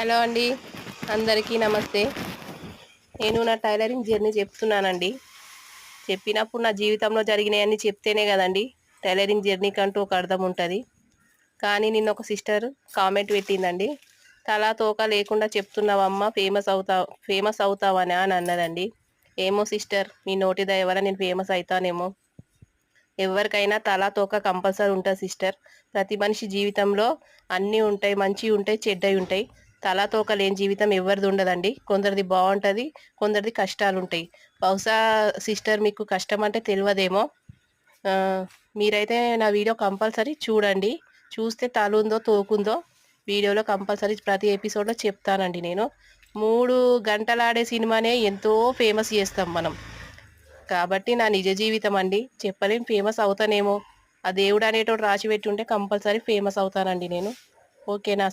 Hello అండి, అందరికీ నమస్తే. నేను నా టైలరింగ్ జర్నీ చెప్తున్నానండి. చెప్పినప్పుడు నా జీవితంలో జరిగినాయన్నీ చెప్తేనే కదండి టైలరింగ్ జర్నీకి అంటూ ఒక అర్థం ఉంటుంది. కానీ నిన్న ఒక సిస్టర్ కామెంట్ పెట్టిందండి, తలా తోక లేకుండా చెప్తున్నావమ్మా, ఫేమస్ అవుతావని అని అన్నదండి. ఏమో సిస్టర్, మీ నోటి దయ వల్ల నేను ఫేమస్ అవుతానేమో. ఎవరికైనా తలా తోక కంపల్సరీ ఉంటుంది సిస్టర్. ప్రతి మనిషి జీవితంలో అన్నీ ఉంటాయి, మంచివి ఉంటాయి, చెడ్డవి ఉంటాయి. తలా తోక లేని జీవితం ఎవరిది ఉండదండి. కొందరిది బాగుంటుంది, కొందరిది కష్టాలు ఉంటాయి. బహుశా సిస్టర్ మీకు కష్టం అంటే తెలియదేమో. మీరైతే నా వీడియో కంపల్సరీ చూడండి. చూస్తే తలుందో తోకుందో వీడియోలో కంపల్సరీ ప్రతి ఎపిసోడ్లో చెప్తానండి. నేను 3 గంటలాడే సినిమానే ఎంతో ఫేమస్ చేస్తాం మనం. కాబట్టి నా నిజ జీవితం అండి, చెప్పలేం ఫేమస్ అవుతానేమో. ఆ దేవుడు అనేటోడు రాసి పెట్టి ఉంటే కంపల్సరీ ఫేమస్ అవుతానండి నేను. ఓకేనా?